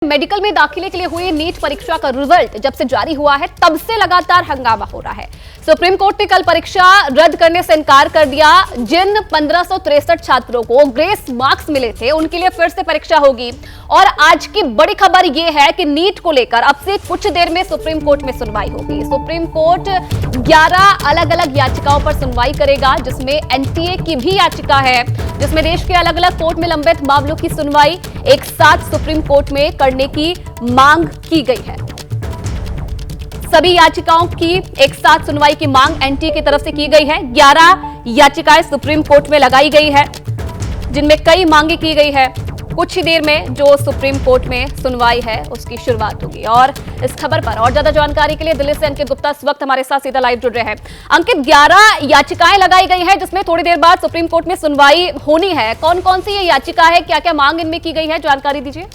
Medical में दाखिले के लिए हुई नीट परीक्षा का रिजल्ट जब से जारी हुआ है तब से लगातार हंगामा हो रहा है। सुप्रीम कोर्ट ने कल परीक्षा रद्द करने से इनकार कर दिया। जिन 1563 छात्रों को ग्रेस मार्क्स मिले थे उनके लिए फिर से परीक्षा होगी। और आज की बड़ी खबर यह है कि नीट को लेकर अब से कुछ देर में सुप्रीम कोर्ट में सुनवाई होगी। सुप्रीम कोर्ट 11 अलग अलग याचिकाओं पर सुनवाई करेगा, जिसमें एनटीए की भी याचिका है, जिसमें देश के अलग अलग कोर्ट में लंबित मामलों की सुनवाई एक साथ सुप्रीम कोर्ट में करने की मांग की गई है। सभी याचिकाओं की एक साथ सुनवाई की मांग एनटीए की तरफ से की गई है। 11 याचिकाएं सुप्रीम कोर्ट में लगाई गई है, जिनमें कई मांगे की गई है। कुछ ही देर में जो सुप्रीम कोर्ट में सुनवाई है उसकी शुरुआत होगी। और इस खबर पर और ज्यादा जानकारी के लिए दिल्ली से अंकित गुप्ता इस वक्त हमारे साथ सीधा लाइव जुड़ रहे हैं। अंकित, 11 याचिकाएं लगाई गई हैं, जिसमें थोड़ी देर बाद सुप्रीम कोर्ट में सुनवाई होनी है। कौन कौन सी ये याचिका है, क्या क्या मांग इनमें की गई है, जानकारी दीजिए।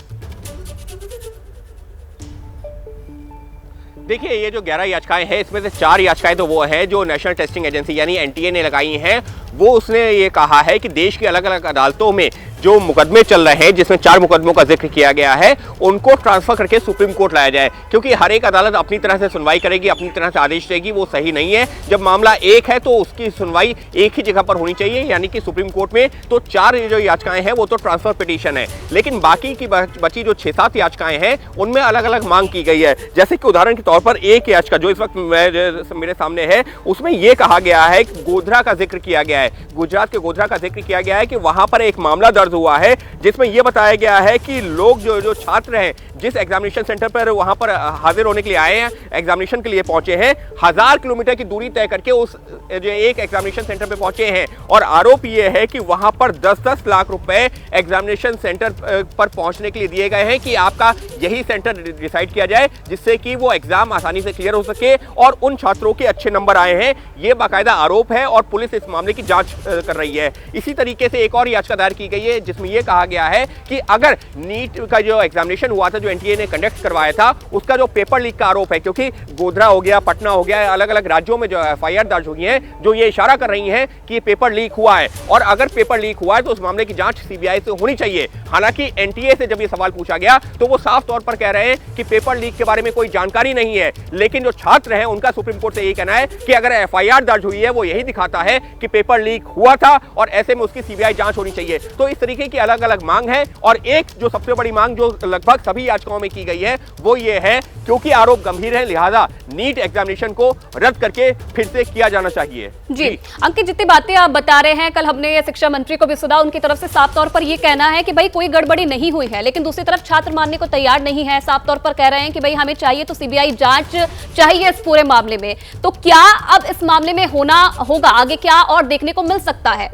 देखिए, ये जो 11 याचिकाएं हैं, इसमें से 4 याचिकाएं तो वो है जो नेशनल टेस्टिंग एजेंसी यानी एनटीए ने लगाई हैं। वो उसने ये कहा है कि देश की अलग अलग अदालतों में जो मुकदमे चल रहे हैं, जिसमें 4 मुकदमों का जिक्र किया गया है, उनको ट्रांसफर करके सुप्रीम कोर्ट लाया जाए, क्योंकि हर एक अदालत अपनी तरह से सुनवाई करेगी, अपनी तरह से आदेश देगी। वो सही नहीं है। जब मामला एक है तो उसकी सुनवाई एक ही जगह पर होनी चाहिए, यानी कि सुप्रीम कोर्ट में। तो 4 जो याचिकाएं हैं वो तो ट्रांसफर पिटीशन है, लेकिन बाकी की बची जो 6-7 याचिकाएं हैं उनमें अलग अलग मांग की गई है। जैसे कि उदाहरण के तौर पर एक याचिका जो इस वक्त मेरे सामने है, उसमें यह कहा गया है कि गोधरा का जिक्र किया गया है, गुजरात के गोधरा का जिक्र किया गया है कि वहां पर एक मामला दर्ज हुआ है, जिसमें यह बताया गया है कि लोग जो छात्र हैं, जिस एग्जामिनेशन सेंटर पर वहां पर हाजिर होने के लिए आए हैं, एग्जामिनेशन के लिए पहुंचे हैं, 1000 किलोमीटर की दूरी तय करके उस जो एक एग्जामिनेशन सेंटर पे पहुंचे हैं। और आरोप यह है कि वहां पर 10-10 लाख रुपए एग्जामिनेशन सेंटर पर पहुंचने के लिए दिए गए हैं कि आपका यही सेंटर डिसाइड किया जाए, जिससे कि वो एग्जाम आसानी से क्लियर हो सके और उन छात्रों के अच्छे नंबर आए हैं। ये बाकायदा आरोप है और पुलिस इस मामले की जांच कर रही है। इसी तरीके से एक और याचिका दायर की गई है, जिसमें यह कहा गया है कि अगर नीट का जो एग्जामिनेशन हुआ था, जो एनटीए ने कंडक्ट करवाया था, उसका जो पेपर लीक का आरोप है, क्योंकि गोधरा हो गया, पटना हो गया, अलग अलग राज्यों में जो एफआईआर दर्ज हुई है, जो ये इशारा कर रही हैं कि ये पेपर लीक हुआ है। और अगर पेपर लीक हुआ है तो उस मामले की जांच सीबीआई से होनी चाहिए। हालांकि एनटीए से जब ये सवाल पूछा गया तो वो साफ तौर पर कह रहे हैं कि पेपर लीक के बारे में कोई जानकारी नहीं है, लेकिन जो छात्र हैं उनका सुप्रीम कोर्ट से यही कहना है कि अगर एफआईआर दर्ज हुई है वो यही दिखाता है कि पेपर लीक हुआ था और ऐसे में उसकी सीबीआई जांच होनी चाहिए। तो इस तरीके की अलग अलग मांग है। और एक जो सबसे बड़ी मांग जो लगभग सभी याचिकाओं में की गई है वो ये है, क्योंकि आरोप गंभीर है, लिहाजा नीट एग्जामिनेशन को रद्द करके फिर से किया जाना चाहिए। जी अंकित, जितनी बातें आप बता रहे हैं, कल हमने शिक्षा मंत्री को भी सुना, उनकी तरफ से साफ तौर पर यह कहना है कि भाई कोई गड़बड़ी नहीं हुई है, लेकिन दूसरी तरफ छात्र मानने को तैयार नहीं है। साफ तौर पर कह रहे हैं कि भाई हमें चाहिए तो सीबीआई जांच चाहिए इस पूरे मामले में। तो क्या अब इस मामले में होना होगा, आगे क्या और देखने को मिल सकता है?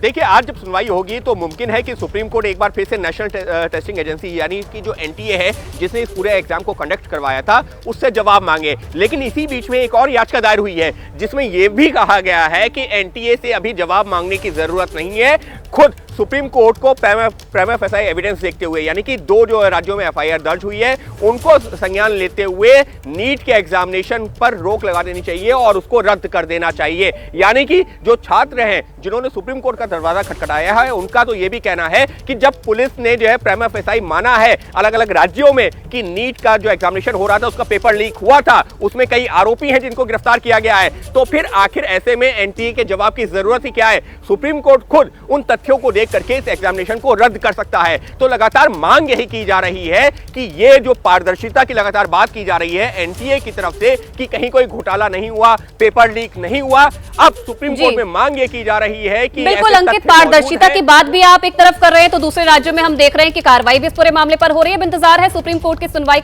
देखिए, आज जब सुनवाई होगी तो मुमकिन है कि सुप्रीम कोर्ट एक बार फिर से नेशनल टेस्टिंग एजेंसी यानी कि जो एनटीए है, जिसने इस पूरे एग्जाम को कंडक्ट करवाया था, उससे जवाब मांगे। लेकिन इसी बीच में एक और याचिका दायर हुई है, जिसमें यह भी कहा गया है कि एनटीए से अभी जवाब मांगने की जरूरत नहीं है। खुद सुप्रीम कोर्ट को प्रीमा फेसी एविडेंस देखते हुए, यानी कि 2 जो राज्यों में एफआईआर दर्ज हुई है, उनको संज्ञान लेते हुए नीट के एग्जामिनेशन पर रोक लगा देनी चाहिए और उसको रद्द कर देना चाहिए। यानी कि जो छात्र हैं जिन्होंने सुप्रीम कोर्ट का दरवाजा खटखटाया है, उनका तो यह भी कहना है कि जब पुलिस ने जो है प्रीमा फेसी माना है अलग अलग राज्यों में कि नीट का जो एग्जामिनेशन हो रहा था उसका पेपर लीक हुआ था, उसमें कई आरोपी हैं जिनको गिरफ्तार किया गया है, तो फिर आखिर ऐसे में एनटीए के जवाब की जरूरत ही क्या है? सुप्रीम कोर्ट खुद उन तथ्यों को देख करके इस एग्जामिनेशन को रद्द कर सकता है। तो लगातार मांग यही की जा रही है कि ये जो पारदर्शिता की लगातार बात की जा रही है एनटीए की तरफ से कि कहीं कोई घोटाला नहीं हुआ, पेपर लीक नहीं हुआ, अब सुप्रीम कोर्ट में मांग ये की जा रही है कि बिल्कुल अंकित, पारदर्शिता की बात भी आप एक तरफ कर रहे हैं तो दूसरे राज्यों में हम देख रहे हैं कि कार्रवाई भी इस पूरे मामले पर हो रही है। इंतजार है सुप्रीम कोर्ट की सुनवाई।